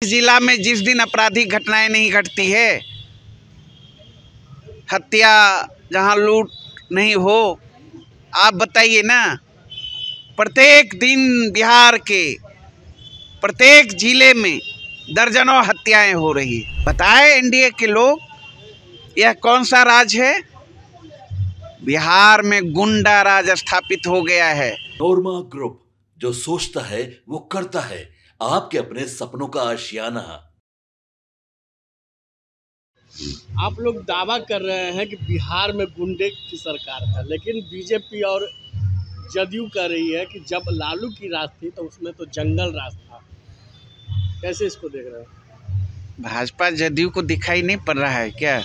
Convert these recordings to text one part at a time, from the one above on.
जिला में जिस दिन आपराधिक घटनाएं नहीं घटती है, हत्या जहां लूट नहीं हो, आप बताइए ना। प्रत्येक दिन बिहार के प्रत्येक जिले में दर्जनों हत्याएं हो रही है। बताएं एनडीए के लोग, यह कौन सा राज है? बिहार में गुंडा राज स्थापित हो गया है। नोरमा ग्रुप, जो सोचता है वो करता है। आपके अपने सपनों का आशियाना। आप लोग दावा कर रहे हैं कि बिहार में गुंडे की सरकार है, लेकिन बीजेपी और जदयू कह रही है कि जब लालू की राज थी तो उसमें तो जंगल राज था। कैसे इसको देख रहे हैं? भाजपा जदयू को दिखाई नहीं पड़ रहा है क्या?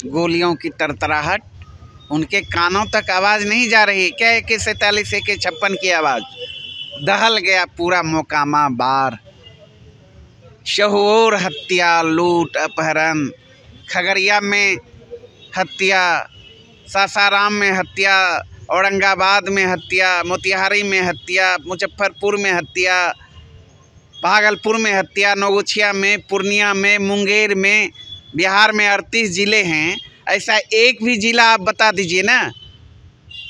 गोलियों की तरतराहट उनके कानों तक आवाज़ नहीं जा रही है क्या? AK-47 AK-56 की आवाज़ दहल गया पूरा मोकामा बार। शहूर हत्या, लूट, अपहरण, खगड़िया में हत्या, सासाराम में हत्या, औरंगाबाद में हत्या, मोतिहारी में हत्या, मुजफ्फरपुर में हत्या, भागलपुर में हत्या, नौगछिया में, पूर्णिया में, मुंगेर में। बिहार में 38 ज़िले हैं। ऐसा एक भी ज़िला आप बता दीजिए ना,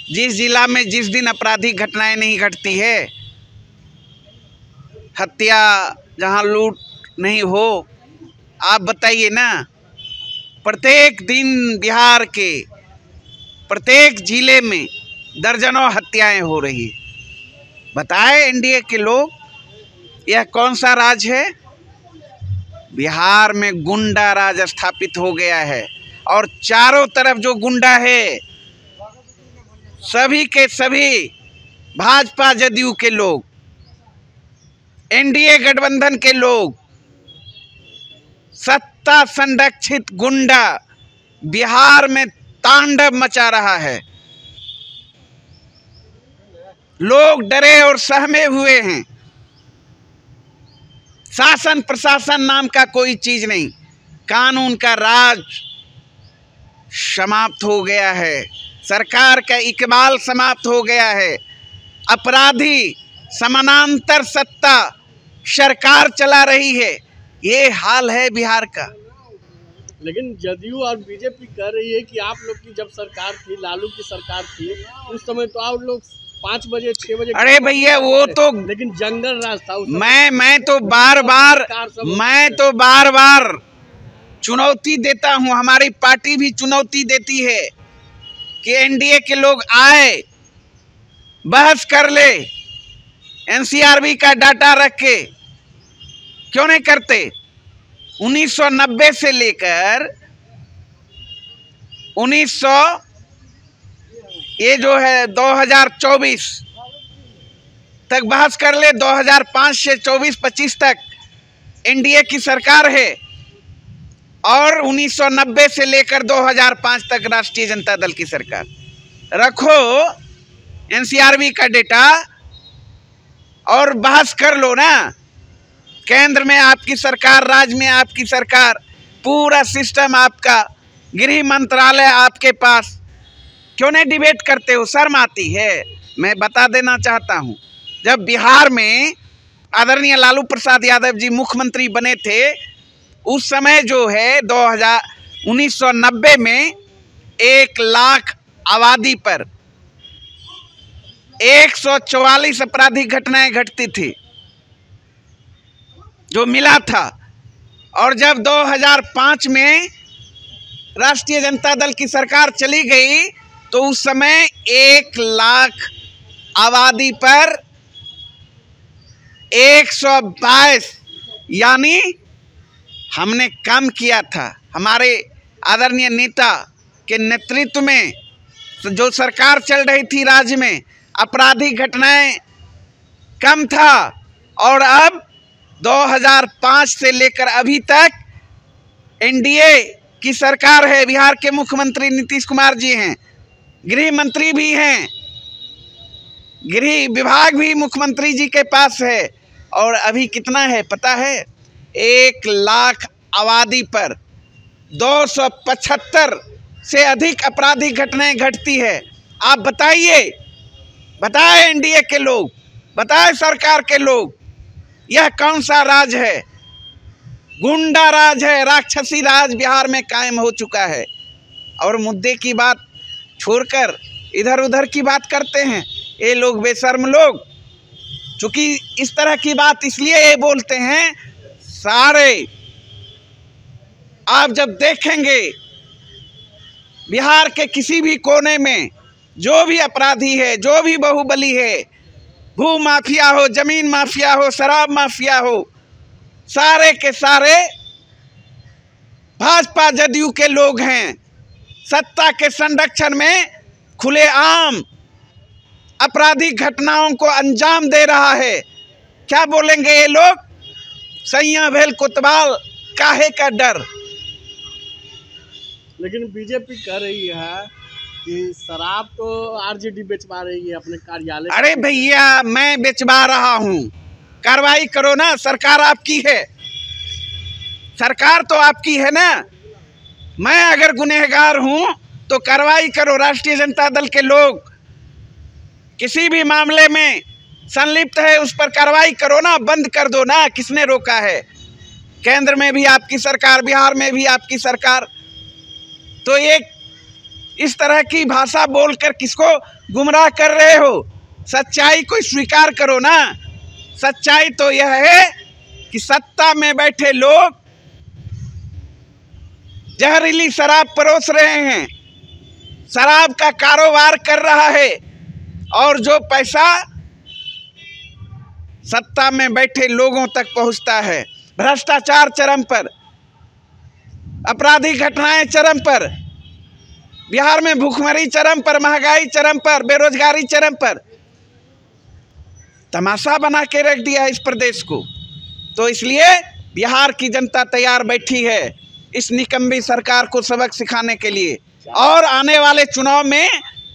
जिस ज़िला में जिस दिन आपराधिक घटनाएं नहीं घटती है, हत्या जहां लूट नहीं हो। आप बताइए ना। प्रत्येक दिन बिहार के प्रत्येक जिले में दर्जनों हत्याएं हो रही है। बताएं एनडीए के लोग, यह कौन सा राज है? बिहार में गुंडा राज स्थापित हो गया है और चारों तरफ जो गुंडा है, सभी के सभी भाजपा जदयू के लोग, एनडीए गठबंधन के लोग, सत्ता संरक्षित गुंडा बिहार में तांडव मचा रहा है। लोग डरे और सहमे हुए हैं। शासन प्रशासन नाम का कोई चीज नहीं, कानून का राज समाप्त हो गया है, सरकार का इकबाल समाप्त हो गया है। अपराधी समानांतर सत्ता सरकार चला रही है। ये हाल है बिहार का। लेकिन जदयू और बीजेपी कह रही है कि आप लोग की जब सरकार थी, लालू की सरकार थी, उस समय तो आप लोग 5 बजे 6 बजे। अरे भैया वो तो, लेकिन जंगल राज था। मैं तो बार बार चुनौती देता हूं, हमारी पार्टी भी चुनौती देती है कि एनडीए के लोग आए, बहस कर ले, एनसीआरबी का डाटा रख के। क्यों नहीं करते? 1990 से लेकर 2024 तक बहस कर ले। 2005 से 24-25 तक एनडीए की सरकार है और 1990 से लेकर 2005 तक राष्ट्रीय जनता दल की सरकार। रखो एनसीआरबी का डेटा और बहस कर लो ना। केंद्र में आपकी सरकार, राज्य में आपकी सरकार, पूरा सिस्टम आपका, गृह मंत्रालय आपके पास। क्यों नहीं डिबेट करते हो? शर्म आती है। मैं बता देना चाहता हूं, जब बिहार में आदरणीय लालू प्रसाद यादव जी मुख्यमंत्री बने थे, उस समय जो है 1990 में 1 लाख आबादी पर 144 आपराधिक घटनाएं घटती थी, जो मिला था। और जब 2005 में राष्ट्रीय जनता दल की सरकार चली गई, तो उस समय 1 लाख आबादी पर 122, यानी हमने कम किया था। हमारे आदरणीय नेता के नेतृत्व में जो सरकार चल रही थी, राज्य में आपराधिक घटनाएं कम था। और अब 2005 से लेकर अभी तक एनडीए की सरकार है। बिहार के मुख्यमंत्री नीतीश कुमार जी हैं, गृह मंत्री भी हैं, गृह विभाग भी मुख्यमंत्री जी के पास है। और अभी कितना है पता है? 1 लाख आबादी पर 275 से अधिक आपराधिक घटनाएं घटती है। आप बताइए, बताएं एनडीए के लोग, बताएं सरकार के लोग, यह कौन सा राज है? गुंडा राज है, राक्षसी राज बिहार में कायम हो चुका है। और मुद्दे की बात छोड़कर इधर उधर की बात करते हैं ये लोग, बेशर्म लोग। चूंकि इस तरह की बात इसलिए ये बोलते हैं, सारे आप जब देखेंगे बिहार के किसी भी कोने में जो भी अपराधी है, जो भी बाहुबली है, भू माफिया हो, जमीन माफिया हो, शराब माफिया हो, सारे के सारे भाजपा जदयू के लोग हैं। सत्ता के संरक्षण में खुलेआम आपराधिक घटनाओं को अंजाम दे रहा है। क्या बोलेंगे ये लोग? सैया भेल कोतवाल, काहे का डर। लेकिन बीजेपी कह रही है कि शराब तो आरजेडी बेचवा रही है अपने कार्यालय। अरे भैया, मैं बेचवा रहा हूँ, कार्रवाई करो ना, सरकार आपकी है, सरकार तो आपकी है ना। मैं अगर गुनहगार हूँ तो कार्रवाई करो। राष्ट्रीय जनता दल के लोग किसी भी मामले में संलिप्त है उस पर कार्रवाई करो ना, बंद कर दो ना। किसने रोका है? केंद्र में भी आपकी सरकार, बिहार में भी आपकी सरकार। तो ये इस तरह की भाषा बोलकर किसको गुमराह कर रहे हो? सच्चाई को स्वीकार करो ना। सच्चाई तो यह है कि सत्ता में बैठे लोग जहरीली शराब परोस रहे हैं, शराब का कारोबार कर रहा है, और जो पैसा सत्ता में बैठे लोगों तक पहुंचता है। भ्रष्टाचार चरम पर, आपराधिक घटनाएं चरम पर, बिहार में भूखमरी चरम पर, महंगाई चरम पर, बेरोजगारी चरम पर। तमाशा बना के रख दिया इस प्रदेश को। तो इसलिए बिहार की जनता तैयार बैठी है इस निकम्मी सरकार को सबक सिखाने के लिए, और आने वाले चुनाव में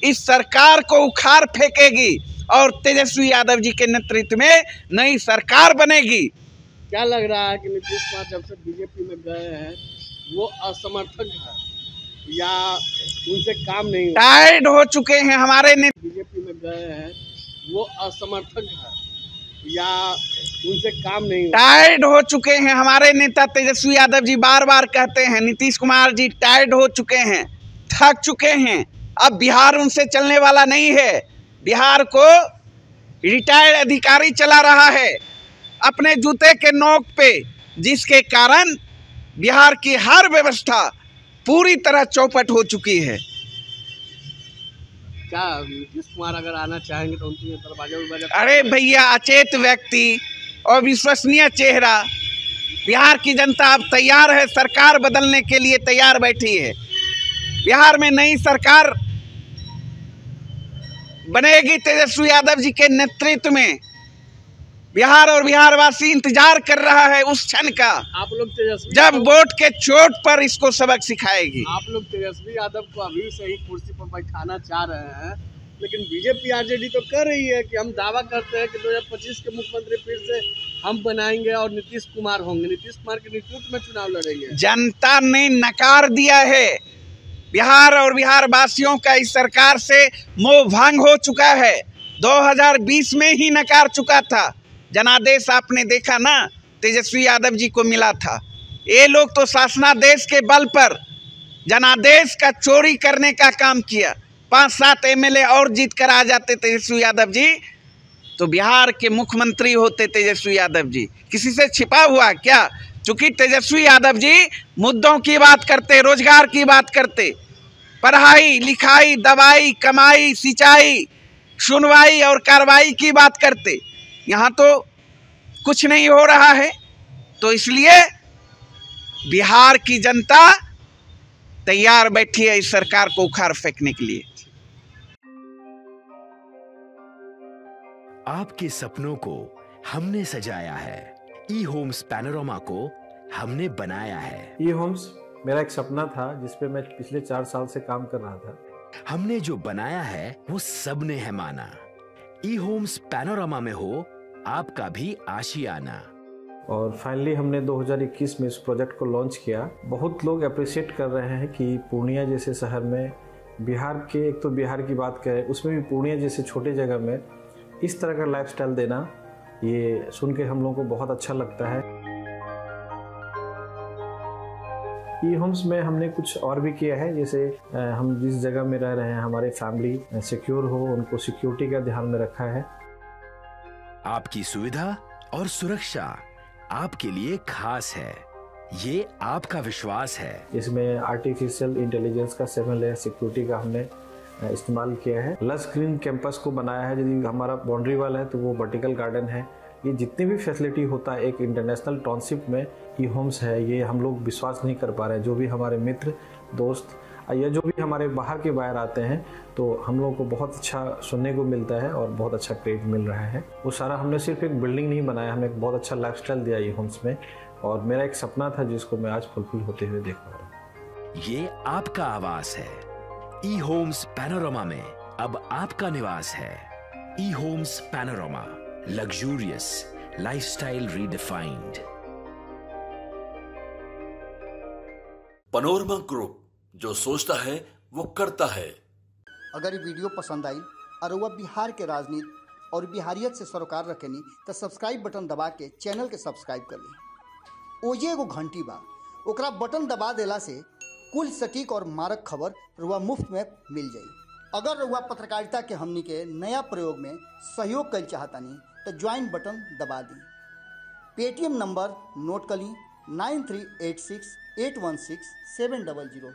इस सरकार को उखाड़ फेंकेगी और तेजस्वी यादव जी के नेतृत्व में नई सरकार बनेगी। क्या लग रहा है कि नीतीश कुमार जब से बीजेपी में गए हैं वो असमर्थक है या उनसे काम नहीं? टायर्ड हो चुके हैं हमारे नेता। बीजेपी में गए हैं वो असमर्थक है या उनसे काम नहीं? टायर्ड हो चुके हैं हमारे नेता तेजस्वी यादव जी। बार बार कहते हैं नीतीश कुमार जी टायर्ड हो चुके हैं, थक चुके हैं। अब बिहार उनसे चलने वाला नहीं है। बिहार को रिटायर्ड अधिकारी चला रहा है अपने जूते के नोक पे, जिसके कारण बिहार की हर व्यवस्था पूरी तरह चौपट हो चुकी है। क्या नीतीश कुमार अगर आना चाहेंगे तो उनकी दरवाजा? अरे भैया, अचेत व्यक्ति और विश्वसनीय चेहरा, बिहार की जनता अब तैयार है, सरकार बदलने के लिए तैयार बैठी है। बिहार में नई सरकार बनेगी तेजस्वी यादव जी के नेतृत्व में। बिहार और बिहारवासी इंतजार कर रहा है उस क्षण का, आप लोग तेजस्वी जब वोट के चोट पर इसको सबक सिखाएगी। आप लोग तेजस्वी यादव को अभी से ही कुर्सी पर बैठाना चाह रहे हैं, लेकिन बीजेपी आरजेडी तो कर रही है कि हम दावा करते हैं कि 2025 के मुख्यमंत्री फिर से हम बनाएंगे और नीतीश कुमार होंगे। नीतीश कुमार के नेतृत्व में चुनाव लड़ेंगे। जनता ने नकार दिया है। बिहार और बिहार वासियों का इस सरकार से मोह भंग हो चुका है। 2020 में ही नकार चुका था। जनादेश आपने देखा ना, तेजस्वी यादव जी को मिला था। ये लोग तो शासनादेश के बल पर जनादेश का चोरी करने का काम किया। 5-7 एमएलए और जीत कर आ जाते तेजस्वी यादव जी, तो बिहार के मुख्यमंत्री होते तेजस्वी यादव जी। किसी से छिपा हुआ क्या? चूंकि तेजस्वी यादव जी मुद्दों की बात करते, रोजगार की बात करते, पढ़ाई लिखाई, दवाई, कमाई, सिंचाई, सुनवाई और कार्रवाई की बात करते। यहाँ तो कुछ नहीं हो रहा है। तो इसलिए बिहार की जनता तैयार बैठी है इस सरकार को उखाड़ फेंकने के लिए। आपके सपनों को हमने सजाया है, ई होम्स पैनोरामा को हमने बनाया है। ई होम्स मेरा एक सपना था जिस पे मैं पिछले 4 साल से काम कर रहा था। हमने जो बनाया है वो सबने है माना। ई होम्स पैनोरामा में हो आपका भी आशियाना। और फाइनली हमने 2021 में इस प्रोजेक्ट को लॉन्च किया। बहुत लोग अप्रिशिएट कर रहे हैं कि पूर्णिया जैसे शहर में, बिहार के, एक तो बिहार की बात करें उसमें भी पूर्णिया जैसे छोटे जगह में इस तरह का लाइफस्टाइल देना, ये सुन के हम लोगों को बहुत अच्छा लगता है। ई होम्स में हमने कुछ और भी किया है, जैसे हम जिस जगह में रह रहे हैं हमारे फैमिली सिक्योर हो, उनको सिक्योरिटी का ध्यान में रखा है। आपकी सुविधा और सुरक्षा आपके लिए खास है, ये आपका विश्वास है। इसमें आर्टिफिशियल इंटेलिजेंस का 7 लेयर सिक्योरिटी का हमने इस्तेमाल किया है। लस ग्रीन कैंपस को बनाया है, यदि हमारा बाउंड्री वाल है तो वो वर्टिकल गार्डन है। ये जितनी भी फैसिलिटी होता है एक इंटरनेशनल टाउनशिप में ई होम्स है, ये हम लोग विश्वास नहीं कर पा रहे हैं। जो भी हमारे मित्र दोस्त या जो भी हमारे बाहर के बाहर आते हैं तो हम लोगों को बहुत अच्छा सुनने को मिलता है और बहुत अच्छा क्रेडिट मिल रहा है। वो सारा हमने सिर्फ एक बिल्डिंग नहीं बनाया, हमने एक बहुत अच्छा लाइफस्टाइल दिया ई होम्स में, और मेरा एक सपना था जिसको मैं आज फुलफिल होते हुए देख पा रहा हूँ। ये आपका आवास है। ई होम्स पैनोरामा में अब आपका निवास है। E homes Panorama, luxurious lifestyle redefined. Panorama group, जो सोचता है वो करता है। अगर ये वीडियो पसंद आई और वह बिहार के राजनीति और बिहारियत से सरोकार रखेनी तो सब्सक्राइब बटन दबा के चैनल के सब्सक्राइब कर ली। ओजे एगो घंटी बा, ओकरा बटन दबा देला से कुल सटीक और मारक खबर रुआ मुफ्त में मिल जाई। अगर रुआ पत्रकारिता के हमनी के नया प्रयोग में सहयोग कर चाहतानी तो ज्वाइन बटन दबा दी। पेटीएम नंबर नोट कर ली 9386816700।